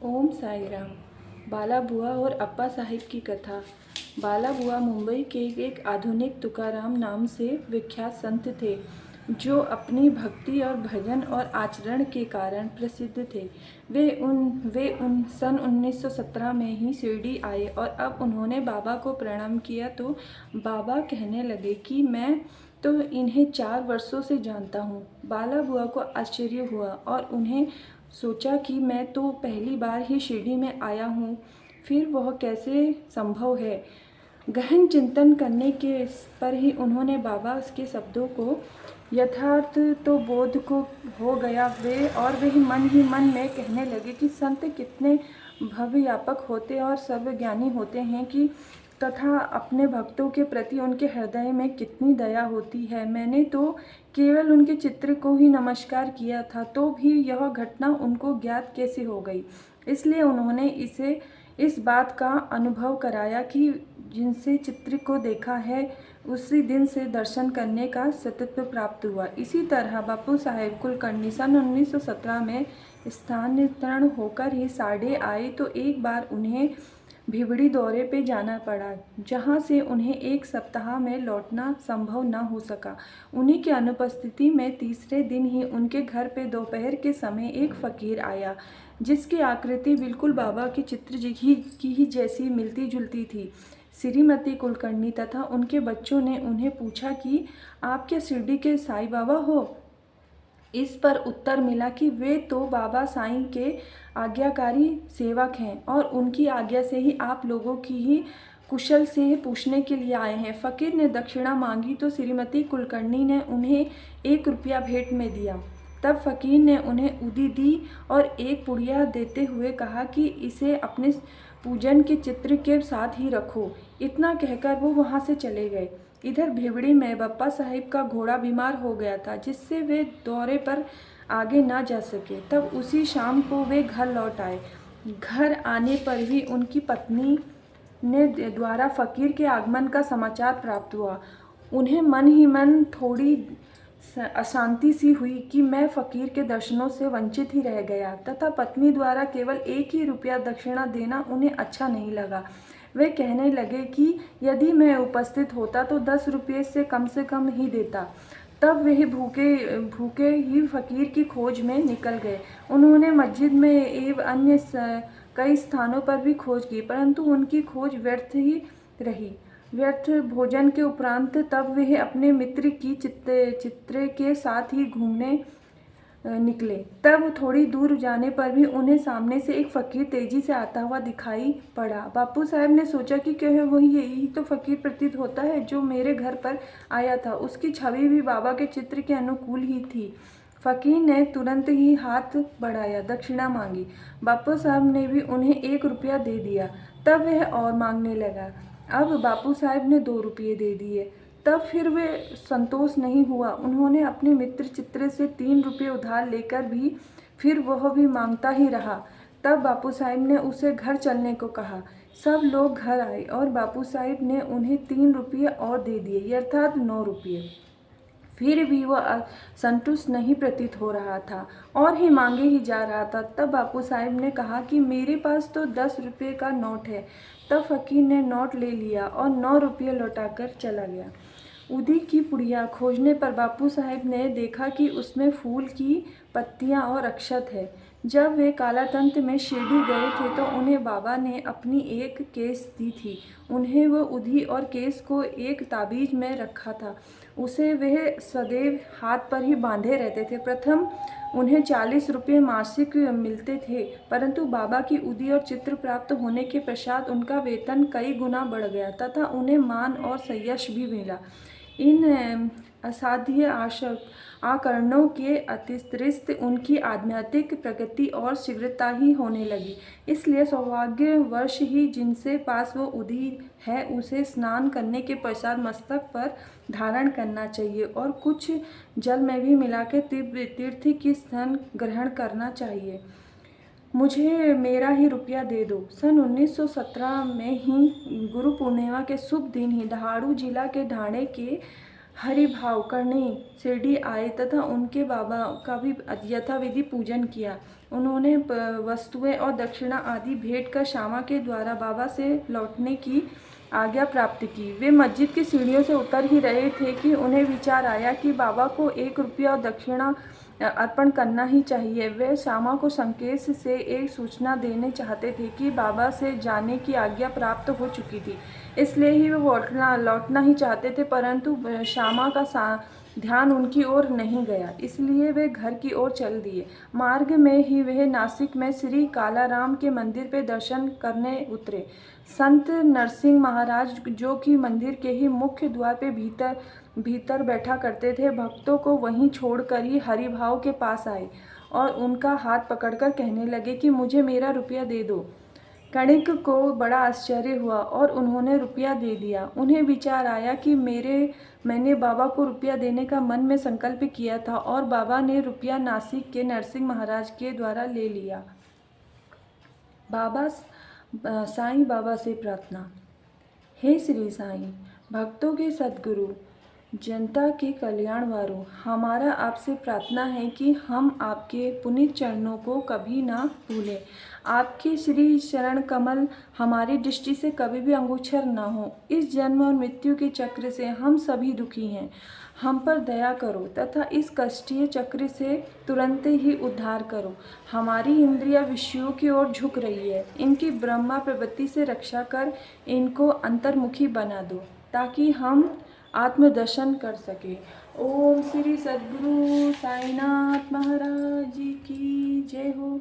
ओम साई राम। बाला बुआ और अप्पा साहिब की कथा। बाला बुआ मुंबई के एक आधुनिक तुकाराम नाम से विख्यात संत थे, जो अपनी भक्ति और भजन और आचरण के कारण प्रसिद्ध थे। वे सन 1917 में ही शिरडी आए और अब उन्होंने बाबा को प्रणाम किया तो बाबा कहने लगे कि मैं तो इन्हें 4 वर्षों से जानता हूँ। बाला बुआ को आश्चर्य हुआ और उन्हें सोचा कि मैं तो पहली बार ही शिरडी में आया हूँ, फिर वह कैसे संभव है। गहन चिंतन करने के पर ही उन्होंने बाबा के शब्दों को यथार्थ तो बोध को हो गया। वे ही मन में कहने लगे कि संत कितने भवव्यापक होते और सर्वज्ञानी होते हैं कि तथा अपने भक्तों के प्रति उनके हृदय में कितनी दया होती है। मैंने तो केवल उनके चित्र को ही नमस्कार किया था, तो भी यह घटना उनको ज्ञात कैसे हो गई। इसलिए उन्होंने इसे इस बात का अनुभव कराया कि जिनसे चित्र को देखा है उसी दिन से दर्शन करने का सतत्व प्राप्त हुआ। इसी तरह बापू साहेब कुलकर्णी सन 1917 में स्थानांतरण होकर ही साढ़े आए तो एक बार उन्हें भिवड़ी दौरे पे जाना पड़ा, जहाँ से उन्हें एक सप्ताह में लौटना संभव न हो सका। उन्हीं की अनुपस्थिति में तीसरे दिन ही उनके घर पे दोपहर के समय एक फकीर आया, जिसकी आकृति बिल्कुल बाबा के चित्र की ही जैसी मिलती जुलती थी। श्रीमती कुलकर्णी तथा उनके बच्चों ने उन्हें पूछा कि आप क्या शिरडी के साईं बाबा हो। इस पर उत्तर मिला कि वे तो बाबा साईं के आज्ञाकारी सेवक हैं और उनकी आज्ञा से ही आप लोगों की ही कुशल से पूछने के लिए आए हैं। फकीर ने दक्षिणा मांगी तो श्रीमती कुलकर्णी ने उन्हें 1 रुपया भेंट में दिया। तब फकीर ने उन्हें उदी दी और एक पुड़िया देते हुए कहा कि इसे अपने पूजन के चित्र के साथ ही रखो। इतना कहकर वो वहाँ से चले गए। इधर भिवड़ी में बप्पा साहिब का घोड़ा बीमार हो गया था, जिससे वे दौरे पर आगे ना जा सके। तब उसी शाम को वे घर लौट आए। घर आने पर ही उनकी पत्नी ने द्वारा फकीर के आगमन का समाचार प्राप्त हुआ। उन्हें मन ही मन थोड़ी अशांति सी हुई कि मैं फकीर के दर्शनों से वंचित ही रह गया, तथा पत्नी द्वारा केवल 1 ही रुपया दक्षिणा देना उन्हें अच्छा नहीं लगा। वे कहने लगे कि यदि मैं उपस्थित होता तो 10 रुपये से कम ही देता। तब वे भूखे भूखे ही फकीर की खोज में निकल गए। उन्होंने मस्जिद में एवं अन्य कई स्थानों पर भी खोज की, परंतु उनकी खोज व्यर्थ ही रही। व्यर्थ भोजन के उपरांत तब वे अपने मित्र की चित्रे के साथ ही घूमने निकले। तब थोड़ी दूर जाने पर भी उन्हें सामने से एक फकीर तेजी से आता हुआ दिखाई पड़ा। बापू साहब ने सोचा कि क्या वही यही तो फकीर प्रतीत होता है जो मेरे घर पर आया था। उसकी छवि भी बाबा के चित्र के अनुकूल ही थी। फकीर ने तुरंत ही हाथ बढ़ाया, दक्षिणा मांगी। बापू साहब ने भी उन्हें 1 रुपया दे दिया। तब वह और मांगने लगा। अब बापू साहब ने 2 रुपये दे दिए। तब फिर वे संतोष नहीं हुआ। उन्होंने अपने मित्र चित्रे से 3 रुपये उधार लेकर भी फिर वह भी मांगता ही रहा। तब बापू साहिब ने उसे घर चलने को कहा। सब लोग घर आए और बापू साहिब ने उन्हें 3 रुपये और दे दिए, अर्थात 9 रुपये। फिर भी वह संतुष्ट नहीं प्रतीत हो रहा था और ही मांगे ही जा रहा था। तब बापू साहिब ने कहा कि मेरे पास तो 10 रुपये का नोट है। तब फकीर ने नोट ले लिया और 9 रुपये लौटाकर चला गया। उदी की पुड़िया खोजने पर बापू साहब ने देखा कि उसमें फूल की पत्तियां और अक्षत है। जब वे कालातंत में शिरडी गए थे तो उन्हें बाबा ने अपनी एक केस दी थी। उन्हें वह उदी और केस को एक ताबीज में रखा था। उसे वह सदैव हाथ पर ही बांधे रहते थे। प्रथम उन्हें 40 रुपये मासिक मिलते थे, परंतु बाबा की उदी और चित्र प्राप्त होने के पश्चात उनका वेतन कई गुना बढ़ गया तथा उन्हें मान और यश भी मिला। इन असाध्य आकर्णों के अतिरिक्त उनकी आध्यात्मिक प्रगति और शीघ्रता ही होने लगी। इसलिए सौभाग्यवश ही जिनसे पास वो उदी है उसे स्नान करने के पश्चात मस्तक पर धारण करना चाहिए और कुछ जल में भी मिलाकर तीर्थ की स्नान ग्रहण करना चाहिए। मुझे मेरा ही रुपया दे दो। सन 1917 में ही गुरु पूर्णिमा के शुभ दिन ही दहाड़ू जिला के ढाणे के हरि भाव करने शिरडी आए तथा उनके बाबा का भी यथाविधि पूजन किया। उन्होंने वस्तुएं और दक्षिणा आदि भेंट कर श्यामा के द्वारा बाबा से लौटने की आज्ञा प्राप्त की। वे मस्जिद की सीढ़ियों से उतर ही रहे थे कि उन्हें विचार आया कि बाबा को 1 रुपया और दक्षिणा अर्पण करना ही चाहिए। वे श्यामा को संकेत से एक सूचना देने चाहते थे कि बाबा से जाने की आज्ञा प्राप्त हो चुकी थी, इसलिए ही वे लौटना ही चाहते थे, परंतु श्यामा का ध्यान उनकी ओर नहीं गया, इसलिए वे घर की ओर चल दिए। मार्ग में ही वे नासिक में श्री कालाराम के मंदिर पे दर्शन करने उतरे। संत नरसिंह महाराज, जो कि मंदिर के ही मुख्य द्वार पे भीतर बैठा करते थे, भक्तों को वहीं छोड़कर ही हरिभाव के पास आए और उनका हाथ पकड़कर कहने लगे कि मुझे मेरा रुपया दे दो। कणिक को बड़ा आश्चर्य हुआ और उन्होंने रुपया दे दिया। उन्हें विचार आया कि मैंने बाबा को रुपया देने का मन में संकल्प किया था और बाबा ने रुपया नासिक के नरसिंह महाराज के द्वारा ले लिया। साईं बाबा से प्रार्थना। हे श्री साईं, भक्तों के सद्गुरु, जनता के कल्याण वारों, हमारा आपसे प्रार्थना है कि हम आपके पुनीत चरणों को कभी ना भूलें। आपके श्री चरण कमल हमारी दृष्टि से कभी भी अंगोचर ना हो। इस जन्म और मृत्यु के चक्र से हम सभी दुखी हैं, हम पर दया करो तथा इस कष्टीय चक्र से तुरंत ही उद्धार करो। हमारी इंद्रिया विषयों की ओर झुक रही है, इनकी ब्रह्मा प्रवृत्ति से रक्षा कर इनको अंतर्मुखी बना दो, ताकि हम आत्मदर्शन कर सके। ओम श्री सद्गुरु साईनाथ महाराज की जय हो।